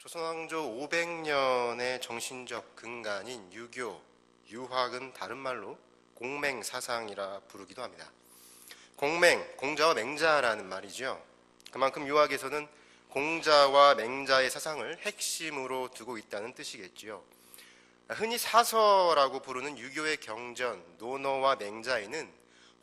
조선왕조 500년의 정신적 근간인 유교, 유학은 다른 말로 공맹사상이라 부르기도 합니다. 공맹, 공자와 맹자라는 말이죠. 그만큼 유학에서는 공자와 맹자의 사상을 핵심으로 두고 있다는 뜻이겠지요. 흔히 사서라고 부르는 유교의 경전, 논어와 맹자에는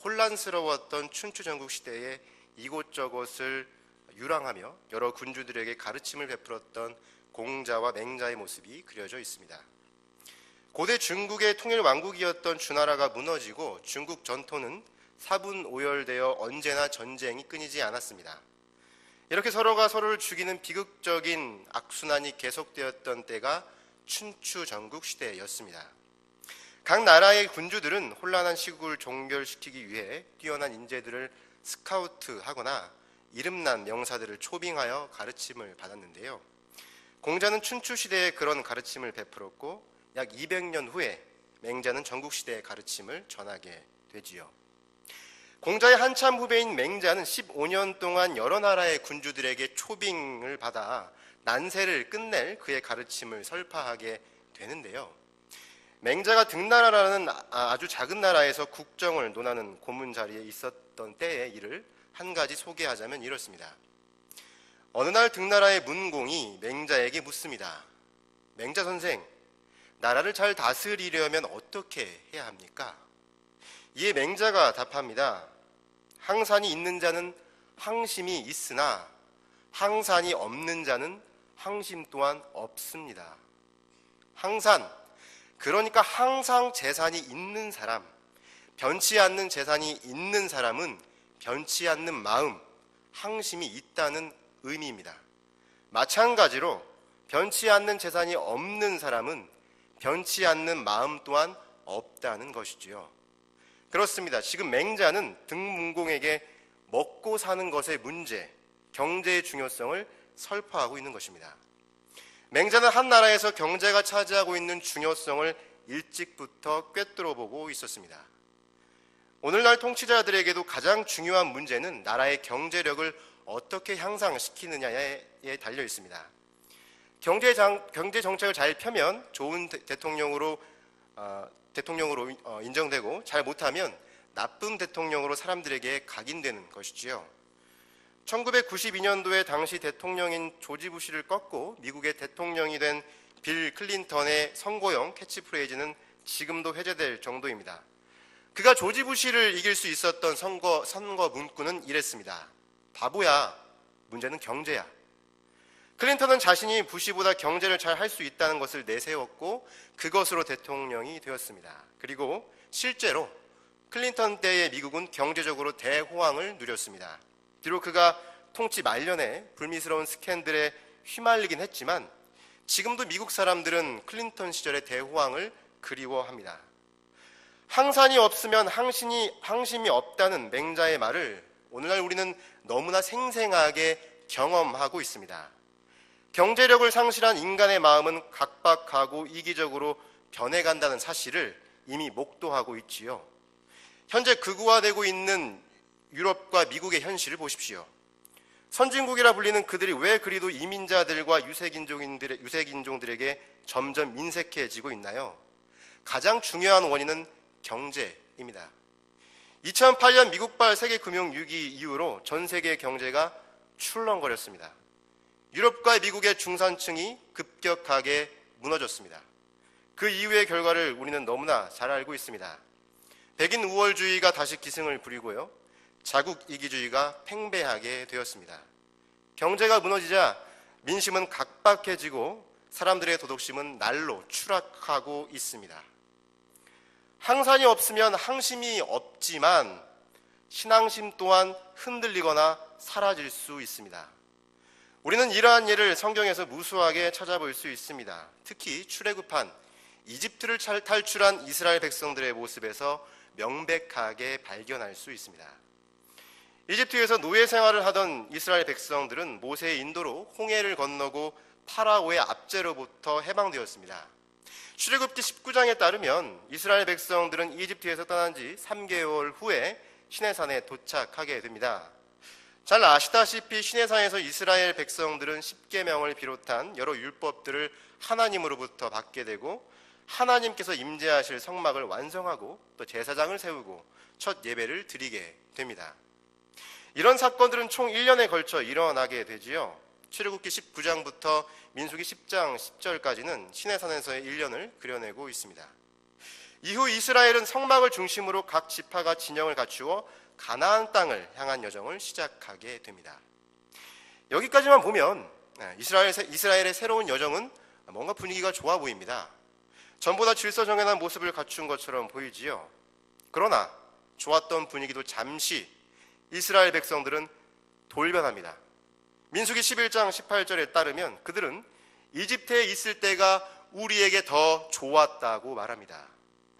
혼란스러웠던 춘추 전국 시대에 이곳저곳을 유랑하며 여러 군주들에게 가르침을 베풀었던 공자와 맹자의 모습이 그려져 있습니다. 고대 중국의 통일 왕국이었던 주나라가 무너지고 중국 전토는 사분오열되어 언제나 전쟁이 끊이지 않았습니다. 이렇게 서로가 서로를 죽이는 비극적인 악순환이 계속되었던 때가 춘추 전국 시대였습니다. 각 나라의 군주들은 혼란한 시국을 종결시키기 위해 뛰어난 인재들을 스카우트하거나 이름난 명사들을 초빙하여 가르침을 받았는데요. 공자는 춘추 시대에 그런 가르침을 베풀었고 약 200년 후에 맹자는 전국 시대의 가르침을 전하게 되지요. 공자의 한참 후배인 맹자는 15년 동안 여러 나라의 군주들에게 초빙을 받아 난세를 끝낼 그의 가르침을 설파하게 되는데요. 맹자가 등나라라는 아주 작은 나라에서 국정을 논하는 고문 자리에 있었던 때의 일을 한 가지 소개하자면 이렇습니다. 어느 날 등나라의 문공이 맹자에게 묻습니다. 맹자 선생, 나라를 잘 다스리려면 어떻게 해야 합니까? 이에 맹자가 답합니다. 항산이 있는 자는 항심이 있으나 항산이 없는 자는 항심 또한 없습니다. 항산, 그러니까 항상 재산이 있는 사람, 변치 않는 재산이 있는 사람은 변치 않는 마음, 항심이 있다는 의미입니다. 마찬가지로 변치 않는 재산이 없는 사람은 변치 않는 마음 또한 없다는 것이지요. 그렇습니다. 지금 맹자는 등문공에게 먹고 사는 것의 문제, 경제의 중요성을 설파하고 있는 것입니다. 맹자는 한 나라에서 경제가 차지하고 있는 중요성을 일찍부터 꿰뚫어보고 있었습니다. 오늘날 통치자들에게도 가장 중요한 문제는 나라의 경제력을 어떻게 향상시키느냐에 달려 있습니다. 경제 정책을 잘 펴면 좋은 대통령으로 인정되고 잘 못하면 나쁜 대통령으로 사람들에게 각인되는 것이지요. 1992년도에 당시 대통령인 조지 부시를 꺾고 미국의 대통령이 된 빌 클린턴의 선거용 캐치프레이즈는 지금도 회자될 정도입니다. 그가 조지 부시를 이길 수 있었던 선거 문구는 이랬습니다. 바보야, 문제는 경제야. 클린턴은 자신이 부시보다 경제를 잘 할 수 있다는 것을 내세웠고 그것으로 대통령이 되었습니다. 그리고 실제로 클린턴 때의 미국은 경제적으로 대호황을 누렸습니다. 비록 그가 통치 말년에 불미스러운 스캔들에 휘말리긴 했지만 지금도 미국 사람들은 클린턴 시절의 대호황을 그리워합니다. 항산이 없으면 항심이 없다는 맹자의 말을 오늘날 우리는 너무나 생생하게 경험하고 있습니다. 경제력을 상실한 인간의 마음은 각박하고 이기적으로 변해간다는 사실을 이미 목도하고 있지요. 현재 극우화되고 있는 유럽과 미국의 현실을 보십시오. 선진국이라 불리는 그들이 왜 그리도 이민자들과 유색인종들에게 점점 인색해지고 있나요? 가장 중요한 원인은 경제입니다. 2008년 미국발 세계금융위기 이후로 전 세계 경제가 출렁거렸습니다. 유럽과 미국의 중산층이 급격하게 무너졌습니다. 그 이후의 결과를 우리는 너무나 잘 알고 있습니다. 백인 우월주의가 다시 기승을 부리고요. 자국 이기주의가 팽배하게 되었습니다. 경제가 무너지자 민심은 각박해지고 사람들의 도덕심은 날로 추락하고 있습니다. 항산이 없으면 항심이 없지만 신앙심 또한 흔들리거나 사라질 수 있습니다. 우리는 이러한 예를 성경에서 무수하게 찾아볼 수 있습니다. 특히 출애굽한 이집트를 탈출한 이스라엘 백성들의 모습에서 명백하게 발견할 수 있습니다. 이집트에서 노예 생활을 하던 이스라엘 백성들은 모세의 인도로 홍해를 건너고 파라오의 압제로부터 해방되었습니다. 출애굽기 19장에 따르면 이스라엘 백성들은 이집트에서 떠난 지 3개월 후에 시내산에 도착하게 됩니다. 잘 아시다시피 시내산에서 이스라엘 백성들은 십계명을 비롯한 여러 율법들을 하나님으로부터 받게 되고 하나님께서 임재하실 성막을 완성하고 또 제사장을 세우고 첫 예배를 드리게 됩니다. 이런 사건들은 총 1년에 걸쳐 일어나게 되지요. 출애굽기 19장부터 민수기 10장 10절까지는 시내산에서의 1년을 그려내고 있습니다. 이후 이스라엘은 성막을 중심으로 각 지파가 진영을 갖추어 가나안 땅을 향한 여정을 시작하게 됩니다. 여기까지만 보면 이스라엘의 새로운 여정은 뭔가 분위기가 좋아 보입니다. 전보다 질서정연한 모습을 갖춘 것처럼 보이지요. 그러나 좋았던 분위기도 잠시 이스라엘 백성들은 돌변합니다. 민수기 11장 18절에 따르면 그들은 이집트에 있을 때가 우리에게 더 좋았다고 말합니다.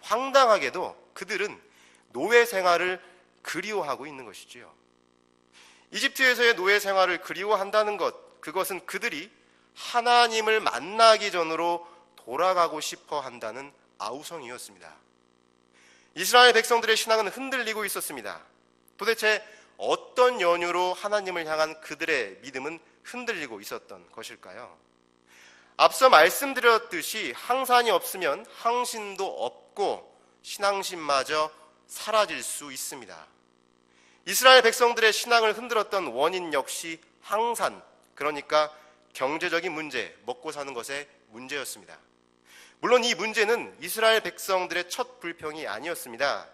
황당하게도 그들은 노예 생활을 그리워하고 있는 것이지요. 이집트에서의 노예 생활을 그리워한다는 것, 그것은 그들이 하나님을 만나기 전으로 돌아가고 싶어 한다는 아우성이었습니다. 이스라엘 백성들의 신앙은 흔들리고 있었습니다. 도대체 어떤 연유로 하나님을 향한 그들의 믿음은 흔들리고 있었던 것일까요? 앞서 말씀드렸듯이 항산이 없으면 항신도 없고 신앙심마저 사라질 수 있습니다. 이스라엘 백성들의 신앙을 흔들었던 원인 역시 항산, 그러니까 경제적인 문제, 먹고 사는 것의 문제였습니다. 물론 이 문제는 이스라엘 백성들의 첫 불평이 아니었습니다.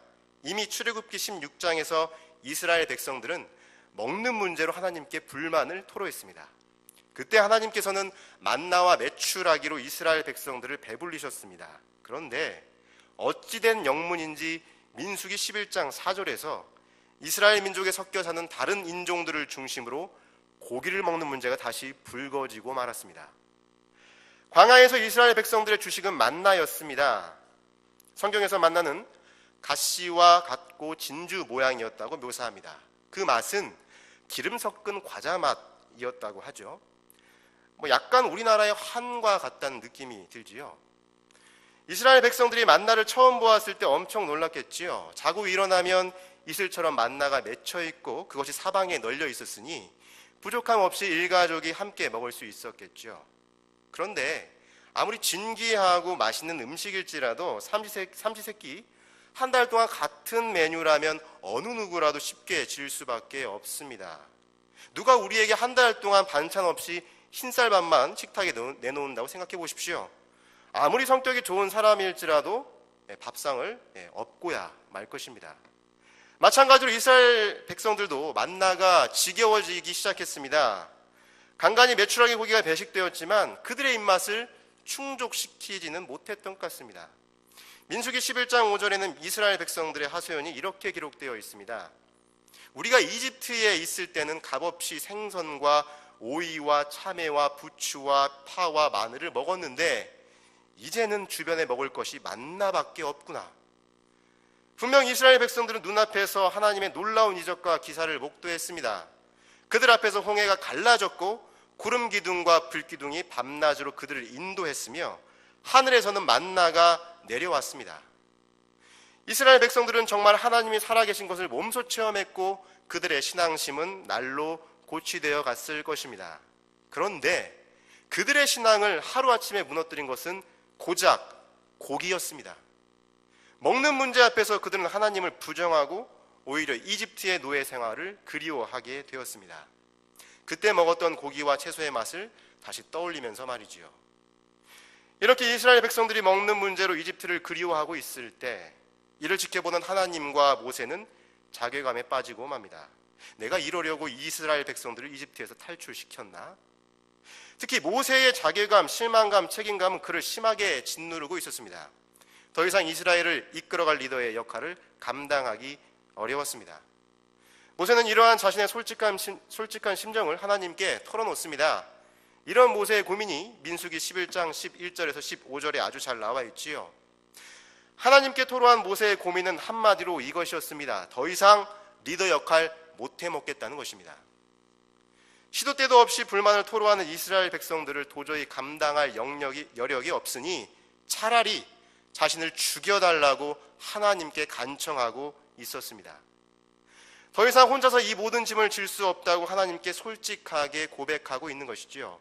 이미 출애굽기 16장에서 이스라엘 백성들은 먹는 문제로 하나님께 불만을 토로했습니다. 그때 하나님께서는 만나와 메추라기로 이스라엘 백성들을 배불리셨습니다. 그런데 어찌된 영문인지 민수기 11장 4절에서 이스라엘 민족에 섞여 사는 다른 인종들을 중심으로 고기를 먹는 문제가 다시 불거지고 말았습니다. 광야에서 이스라엘 백성들의 주식은 만나였습니다. 성경에서 만나는 갓씨와 같고 진주 모양이었다고 묘사합니다. 그 맛은 기름 섞은 과자 맛이었다고 하죠. 약간 우리나라의 환과 같다는 느낌이 들지요. 이스라엘 백성들이 만나를 처음 보았을 때 엄청 놀랐겠지요. 자고 일어나면 이슬처럼 만나가 맺혀 있고 그것이 사방에 널려 있었으니 부족함 없이 일가족이 함께 먹을 수 있었겠죠. 그런데 아무리 진귀하고 맛있는 음식일지라도 삼시세끼 한 달 동안 같은 메뉴라면 어느 누구라도 쉽게 질 수밖에 없습니다. 누가 우리에게 한 달 동안 반찬 없이 흰쌀밥만 식탁에 내놓는다고 생각해 보십시오. 아무리 성격이 좋은 사람일지라도 밥상을 업고야 말 것입니다. 마찬가지로 이스라엘 백성들도 만나가 지겨워지기 시작했습니다. 간간히 메추라기 고기가 배식되었지만 그들의 입맛을 충족시키지는 못했던 것 같습니다. 민수기 11장 5절에는 이스라엘 백성들의 하소연이 이렇게 기록되어 있습니다. 우리가 이집트에 있을 때는 값없이 생선과 오이와 참외와 부추와 파와 마늘을 먹었는데 이제는 주변에 먹을 것이 만나밖에 없구나. 분명 이스라엘 백성들은 눈앞에서 하나님의 놀라운 이적과 기사를 목도했습니다. 그들 앞에서 홍해가 갈라졌고 구름 기둥과 불 기둥이 밤낮으로 그들을 인도했으며 하늘에서는 만나가 내려왔습니다. 이스라엘 백성들은 정말 하나님이 살아계신 것을 몸소 체험했고 그들의 신앙심은 날로 고치되어 갔을 것입니다. 그런데 그들의 신앙을 하루아침에 무너뜨린 것은 고작 고기였습니다. 먹는 문제 앞에서 그들은 하나님을 부정하고 오히려 이집트의 노예 생활을 그리워하게 되었습니다. 그때 먹었던 고기와 채소의 맛을 다시 떠올리면서 말이지요. 이렇게 이스라엘 백성들이 먹는 문제로 이집트를 그리워하고 있을 때 이를 지켜보는 하나님과 모세는 자괴감에 빠지고 맙니다. 내가 이러려고 이스라엘 백성들을 이집트에서 탈출시켰나? 특히 모세의 자괴감, 실망감, 책임감은 그를 심하게 짓누르고 있었습니다. 더 이상 이스라엘을 이끌어갈 리더의 역할을 감당하기 어려웠습니다. 모세는 이러한 자신의 솔직한 심정을 하나님께 털어놓습니다. 이런 모세의 고민이 민수기 11장 11절에서 15절에 아주 잘 나와 있지요. 하나님께 토로한 모세의 고민은 한마디로 이것이었습니다. 더 이상 리더 역할 못 해먹겠다는 것입니다. 시도 때도 없이 불만을 토로하는 이스라엘 백성들을 도저히 감당할 여력이 없으니 차라리 자신을 죽여달라고 하나님께 간청하고 있었습니다. 더 이상 혼자서 이 모든 짐을 질 수 없다고 하나님께 솔직하게 고백하고 있는 것이지요.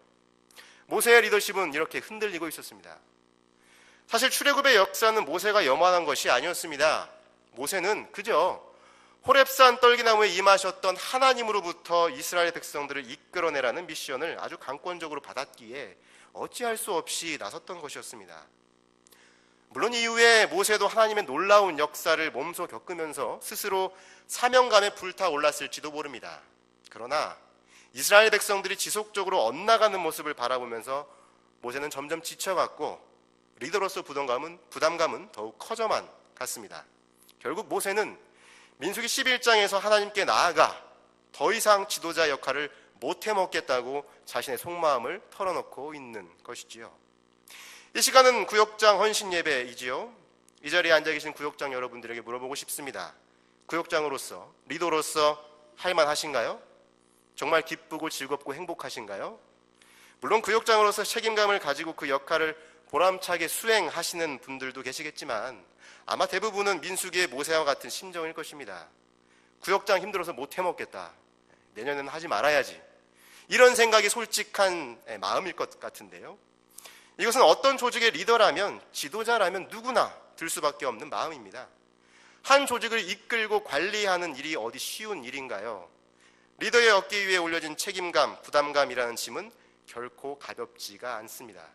모세의 리더십은 이렇게 흔들리고 있었습니다. 사실 출애굽의 역사는 모세가 염원한 것이 아니었습니다. 모세는 그저 호렙산 떨기나무에 임하셨던 하나님으로부터 이스라엘 백성들을 이끌어내라는 미션을 아주 강권적으로 받았기에 어찌할 수 없이 나섰던 것이었습니다. 물론 이후에 모세도 하나님의 놀라운 역사를 몸소 겪으면서 스스로 사명감에 불타올랐을지도 모릅니다. 그러나 이스라엘 백성들이 지속적으로 엇나가는 모습을 바라보면서 모세는 점점 지쳐갔고 리더로서 부담감은 더욱 커져만 갔습니다. 결국 모세는 민수기 11장에서 하나님께 나아가 더 이상 지도자 역할을 못 해먹겠다고 자신의 속마음을 털어놓고 있는 것이지요. 이 시간은 구역장 헌신 예배이지요. 이 자리에 앉아 계신 구역장 여러분들에게 물어보고 싶습니다. 구역장으로서, 리더로서 할만하신가요? 정말 기쁘고 즐겁고 행복하신가요? 물론 구역장으로서 책임감을 가지고 그 역할을 보람차게 수행하시는 분들도 계시겠지만 아마 대부분은 민수기의 모세와 같은 심정일 것입니다. 구역장 힘들어서 못 해먹겠다. 내년에는 하지 말아야지. 이런 생각이 솔직한 마음일 것 같은데요. 이것은 어떤 조직의 리더라면, 지도자라면 누구나 들 수밖에 없는 마음입니다. 한 조직을 이끌고 관리하는 일이 어디 쉬운 일인가요? 리더의 어깨 위에 올려진 책임감, 부담감이라는 짐은 결코 가볍지가 않습니다.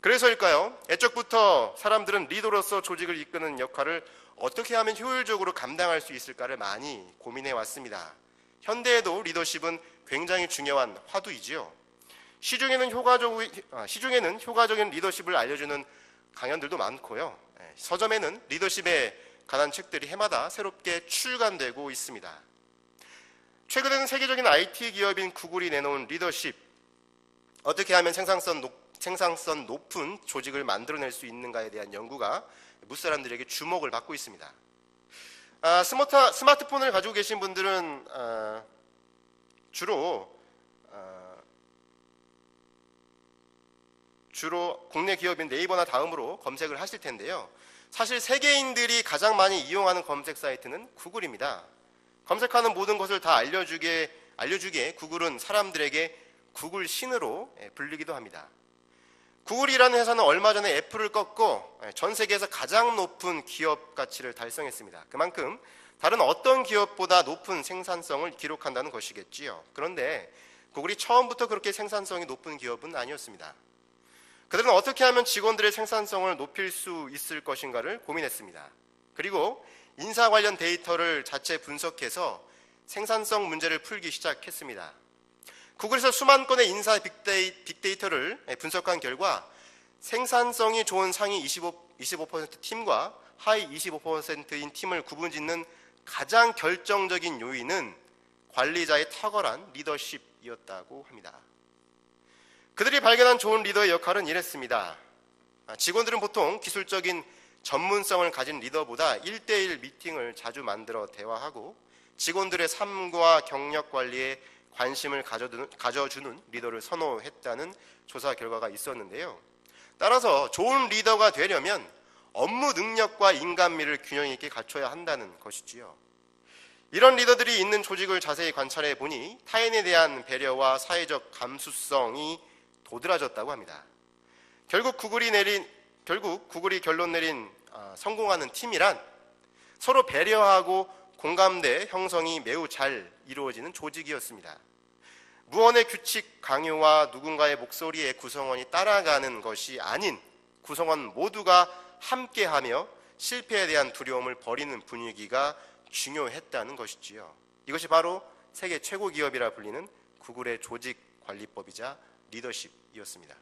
그래서일까요? 애적부터 사람들은 리더로서 조직을 이끄는 역할을 어떻게 하면 효율적으로 감당할 수 있을까를 많이 고민해 왔습니다. 현대에도 리더십은 굉장히 중요한 화두이지요. 시중에는 효과적인 리더십을 알려주는 강연들도 많고요. 서점에는 리더십에 관한 책들이 해마다 새롭게 출간되고 있습니다. 최근에는 세계적인 IT 기업인 구글이 내놓은 리더십, 어떻게 하면 생산성 높은 조직을 만들어낼 수 있는가에 대한 연구가 묻사람들에게 주목을 받고 있습니다. 스마트폰을 가지고 계신 분들은 주로 국내 기업인 네이버나 다음으로 검색을 하실 텐데요. 사실 세계인들이 가장 많이 이용하는 검색 사이트는 구글입니다. 검색하는 모든 것을 다 알려주기에 구글은 사람들에게 구글 신으로 불리기도 합니다. 구글이라는 회사는 얼마 전에 애플을 꺾고 전 세계에서 가장 높은 기업 가치를 달성했습니다. 그만큼 다른 어떤 기업보다 높은 생산성을 기록한다는 것이겠지요. 그런데 구글이 처음부터 그렇게 생산성이 높은 기업은 아니었습니다. 그들은 어떻게 하면 직원들의 생산성을 높일 수 있을 것인가를 고민했습니다. 그리고 인사 관련 데이터를 자체 분석해서 생산성 문제를 풀기 시작했습니다. 구글에서 수만 건의 인사 빅데이터를 분석한 결과 생산성이 좋은 상위 25% 팀과 하위 25%인 팀을 구분짓는 가장 결정적인 요인은 관리자의 탁월한 리더십이었다고 합니다. 그들이 발견한 좋은 리더의 역할은 이랬습니다. 직원들은 보통 기술적인 전문성을 가진 리더보다 1대1 미팅을 자주 만들어 대화하고 직원들의 삶과 경력 관리에 관심을 가져주는 리더를 선호했다는 조사 결과가 있었는데요. 따라서 좋은 리더가 되려면 업무 능력과 인간미를 균형 있게 갖춰야 한다는 것이지요. 이런 리더들이 있는 조직을 자세히 관찰해 보니 타인에 대한 배려와 사회적 감수성이 도드라졌다고 합니다. 결국 구글이 결론 내린 성공하는 팀이란 서로 배려하고 공감대 형성이 매우 잘 이루어지는 조직이었습니다. 무언의 규칙 강요와 누군가의 목소리에 구성원이 따라가는 것이 아닌 구성원 모두가 함께하며 실패에 대한 두려움을 버리는 분위기가 중요했다는 것이지요. 이것이 바로 세계 최고 기업이라 불리는 구글의 조직 관리법이자 리더십이었습니다.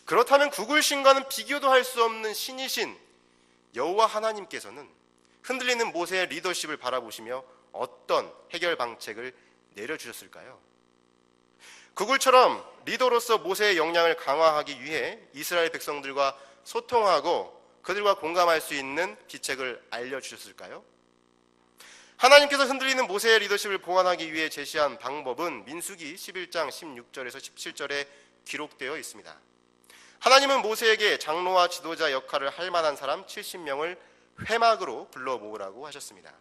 그렇다면 구글 신과는 비교도 할 수 없는 신이신 여호와 하나님께서는 흔들리는 모세의 리더십을 바라보시며 어떤 해결 방책을 내려주셨을까요? 구글처럼 리더로서 모세의 역량을 강화하기 위해 이스라엘 백성들과 소통하고 그들과 공감할 수 있는 비책을 알려주셨을까요? 하나님께서 흔들리는 모세의 리더십을 보완하기 위해 제시한 방법은 민수기 11장 16절에서 17절에 기록되어 있습니다. 하나님은 모세에게 장로와 지도자 역할을 할 만한 사람 70명을 회막으로 불러 모으라고 하셨습니다.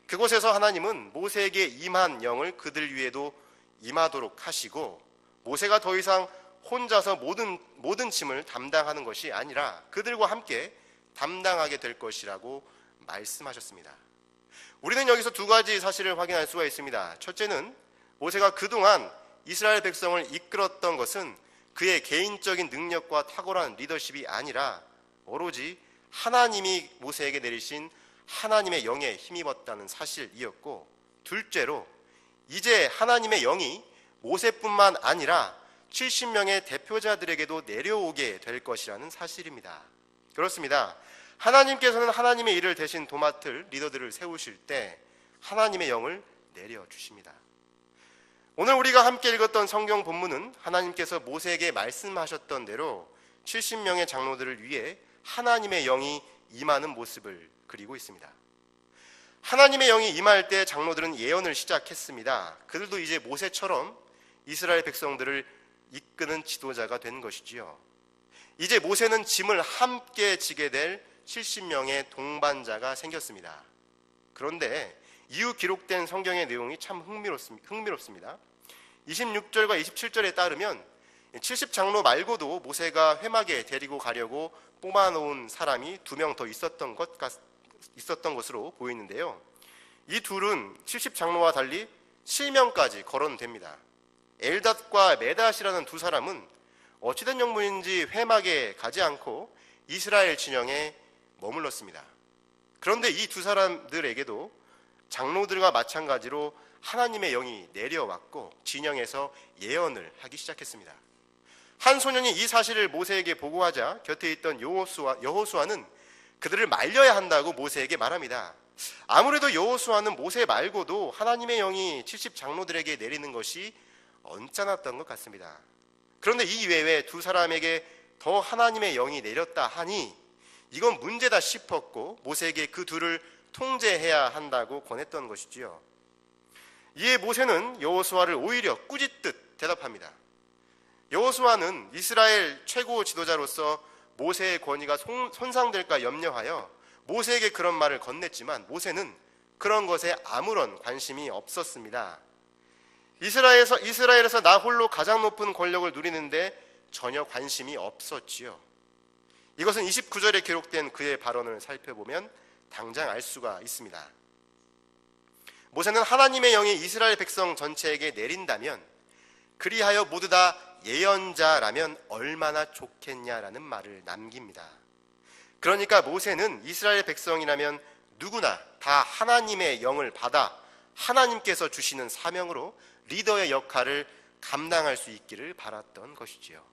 그곳에서 하나님은 모세에게 임한 영을 그들 위에도 임하도록 하시고, 모세가 더 이상 혼자서 모든 짐을 담당하는 것이 아니라 그들과 함께 담당하게 될 것이라고 말씀하셨습니다. 우리는 여기서 두 가지 사실을 확인할 수가 있습니다. 첫째는 모세가 그동안 이스라엘 백성을 이끌었던 것은 그의 개인적인 능력과 탁월한 리더십이 아니라 오로지 하나님이 모세에게 내리신 하나님의 영에 힘입었다는 사실이었고, 둘째로 이제 하나님의 영이 모세뿐만 아니라 70명의 대표자들에게도 내려오게 될 것이라는 사실입니다. 그렇습니다. 하나님께서는 하나님의 일을 대신 도맡을 리더들을 세우실 때 하나님의 영을 내려주십니다. 오늘 우리가 함께 읽었던 성경 본문은 하나님께서 모세에게 말씀하셨던 대로 70명의 장로들을 위해 하나님의 영이 임하는 모습을 그리고 있습니다. 하나님의 영이 임할 때 장로들은 예언을 시작했습니다. 그들도 이제 모세처럼 이스라엘 백성들을 이끄는 지도자가 된 것이지요. 이제 모세는 짐을 함께 지게 될 70명의 동반자가 생겼습니다. 그런데 이후 기록된 성경의 내용이 참 흥미롭습니다. 26절과 27절에 따르면 70장로 말고도 모세가 회막에 데리고 가려고 뽑아놓은 사람이 2명 더 있었던 것으로 보이는데요. 이 둘은 70장로와 달리 실명까지 거론됩니다. 엘닷과 메닷이라는 두 사람은 어찌된 영문인지 회막에 가지 않고 이스라엘 진영에 머물렀습니다. 그런데 이 두 사람들에게도 장로들과 마찬가지로 하나님의 영이 내려왔고 진영에서 예언을 하기 시작했습니다. 한 소년이 이 사실을 모세에게 보고하자 곁에 있던 여호수아는 그들을 말려야 한다고 모세에게 말합니다. 아무래도 여호수아는 모세 말고도 하나님의 영이 70장로들에게 내리는 것이 언짢았던 것 같습니다. 그런데 이 외에 두 사람에게 더 하나님의 영이 내렸다 하니 이건 문제다 싶었고 모세에게 그 둘을 통제해야 한다고 권했던 것이지요. 이에 모세는 여호수아를 오히려 꾸짖듯 대답합니다. 여호수아는 이스라엘 최고 지도자로서 모세의 권위가 손상될까 염려하여 모세에게 그런 말을 건넸지만 모세는 그런 것에 아무런 관심이 없었습니다. 이스라엘에서 나 홀로 가장 높은 권력을 누리는데 전혀 관심이 없었지요. 이것은 29절에 기록된 그의 발언을 살펴보면 당장 알 수가 있습니다. 모세는 하나님의 영이 이스라엘 백성 전체에게 내린다면 그리하여 모두 다 예언자라면 얼마나 좋겠냐라는 말을 남깁니다. 그러니까 모세는 이스라엘 백성이라면 누구나 다 하나님의 영을 받아 하나님께서 주시는 사명으로 리더의 역할을 감당할 수 있기를 바랐던 것이지요.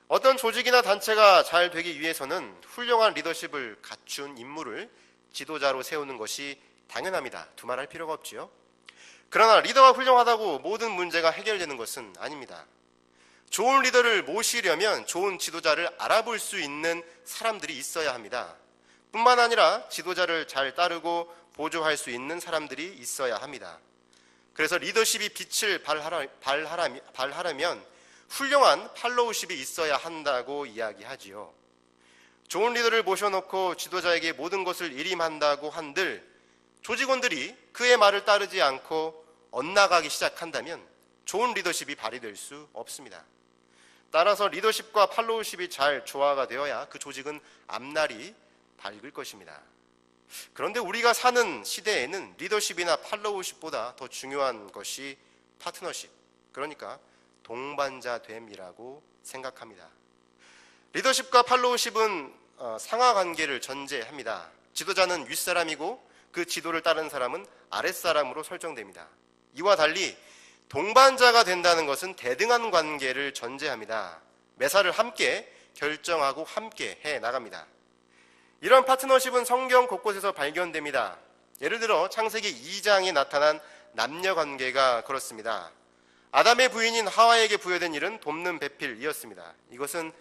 어떤 조직이나 단체가 잘 되기 위해서는 훌륭한 리더십을 갖춘 인물을 지도자로 세우는 것이 당연합니다. 두말할 필요가 없지요. 그러나 리더가 훌륭하다고 모든 문제가 해결되는 것은 아닙니다. 좋은 리더를 모시려면 좋은 지도자를 알아볼 수 있는 사람들이 있어야 합니다. 뿐만 아니라 지도자를 잘 따르고 보조할 수 있는 사람들이 있어야 합니다. 그래서 리더십이 빛을 발하려면 훌륭한 팔로우십이 있어야 한다고 이야기하지요. 좋은 리더를 모셔놓고 지도자에게 모든 것을 일임한다고 한들 조직원들이 그의 말을 따르지 않고 엇나가기 시작한다면 좋은 리더십이 발휘될 수 없습니다. 따라서 리더십과 팔로우십이 잘 조화가 되어야 그 조직은 앞날이 밝을 것입니다. 그런데 우리가 사는 시대에는 리더십이나 팔로우십보다 더 중요한 것이 파트너십, 그러니까 동반자됨이라고 생각합니다. 리더십과 팔로우십은 상하관계를 전제합니다. 지도자는 윗사람이고 그 지도를 따르는 사람은 아랫사람으로 설정됩니다. 이와 달리 동반자가 된다는 것은 대등한 관계를 전제합니다. 매사를 함께 결정하고 함께 해나갑니다. 이런 파트너십은 성경 곳곳에서 발견됩니다. 예를 들어 창세기 2장에 나타난 남녀관계가 그렇습니다. 아담의 부인인 하와에게 부여된 일은 돕는 배필이었습니다. 이것은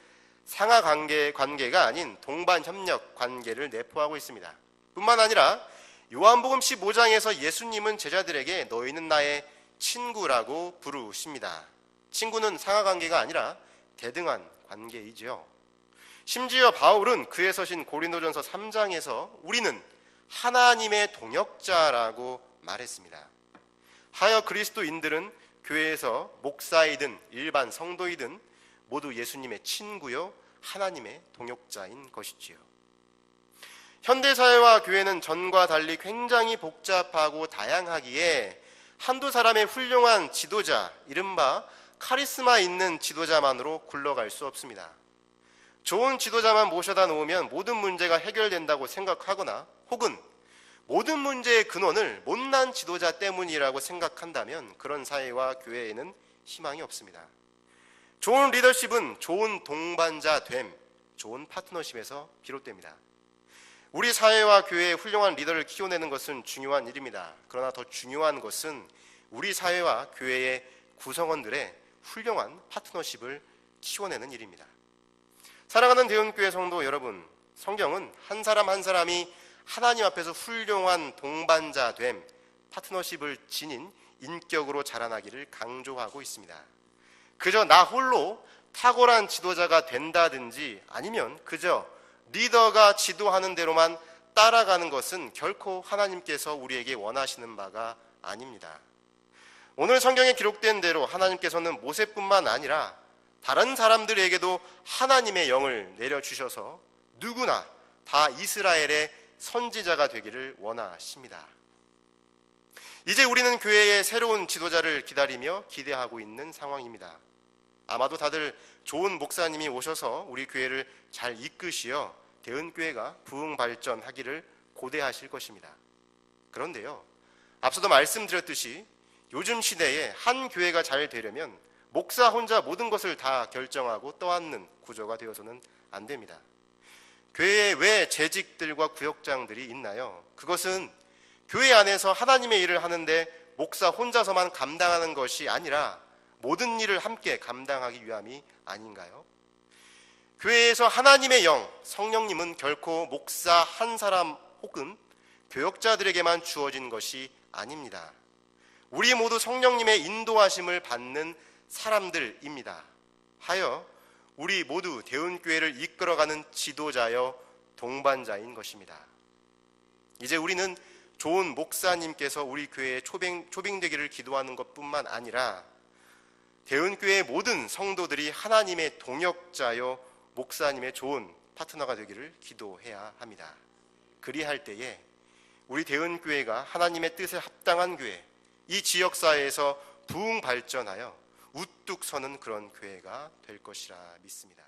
상하관계가 아닌 동반협력 관계를 내포하고 있습니다. 뿐만 아니라 요한복음 15장에서 예수님은 제자들에게 너희는 나의 친구라고 부르십니다. 친구는 상하관계가 아니라 대등한 관계이지요. 심지어 바울은 그의 서신 고린도전서 3장에서 우리는 하나님의 동역자라고 말했습니다. 하여 그리스도인들은 교회에서 목사이든 일반 성도이든 모두 예수님의 친구요 하나님의 동역자인 것이지요. 현대사회와 교회는 전과 달리 굉장히 복잡하고 다양하기에 한두 사람의 훌륭한 지도자, 이른바 카리스마 있는 지도자만으로 굴러갈 수 없습니다. 좋은 지도자만 모셔다 놓으면 모든 문제가 해결된다고 생각하거나 혹은 모든 문제의 근원을 못난 지도자 때문이라고 생각한다면 그런 사회와 교회에는 희망이 없습니다. 좋은 리더십은 좋은 동반자 됨, 좋은 파트너십에서 비롯됩니다. 우리 사회와 교회의 훌륭한 리더를 키워내는 것은 중요한 일입니다. 그러나 더 중요한 것은 우리 사회와 교회의 구성원들의 훌륭한 파트너십을 키워내는 일입니다. 사랑하는 대운교회 성도 여러분, 성경은 한 사람 한 사람이 하나님 앞에서 훌륭한 동반자 됨, 파트너십을 지닌 인격으로 자라나기를 강조하고 있습니다. 그저 나 홀로 탁월한 지도자가 된다든지 아니면 그저 리더가 지도하는 대로만 따라가는 것은 결코 하나님께서 우리에게 원하시는 바가 아닙니다. 오늘 성경에 기록된 대로 하나님께서는 모세뿐만 아니라 다른 사람들에게도 하나님의 영을 내려주셔서 누구나 다 이스라엘의 선지자가 되기를 원하십니다. 이제 우리는 교회의 새로운 지도자를 기다리며 기대하고 있는 상황입니다. 아마도 다들 좋은 목사님이 오셔서 우리 교회를 잘 이끄시어 대은교회가 부흥 발전하기를 고대하실 것입니다. 그런데요, 앞서도 말씀드렸듯이 요즘 시대에 한 교회가 잘 되려면 목사 혼자 모든 것을 다 결정하고 떠안는 구조가 되어서는 안 됩니다. 교회에 왜 재직들과 구역장들이 있나요? 그것은 교회 안에서 하나님의 일을 하는데 목사 혼자서만 감당하는 것이 아니라 모든 일을 함께 감당하기 위함이 아닌가요? 교회에서 하나님의 영, 성령님은 결코 목사 한 사람 혹은 교역자들에게만 주어진 것이 아닙니다. 우리 모두 성령님의 인도하심을 받는 사람들입니다. 하여 우리 모두 대운교회를 이끌어가는 지도자여 동반자인 것입니다. 이제 우리는 좋은 목사님께서 우리 교회에 초빙되기를 기도하는 것뿐만 아니라 대운교회의 모든 성도들이 하나님의 동역자여 목사님의 좋은 파트너가 되기를 기도해야 합니다. 그리할 때에 우리 대운교회가 하나님의 뜻에 합당한 교회, 이 지역사회에서 부흥 발전하여 우뚝 서는 그런 교회가 될 것이라 믿습니다.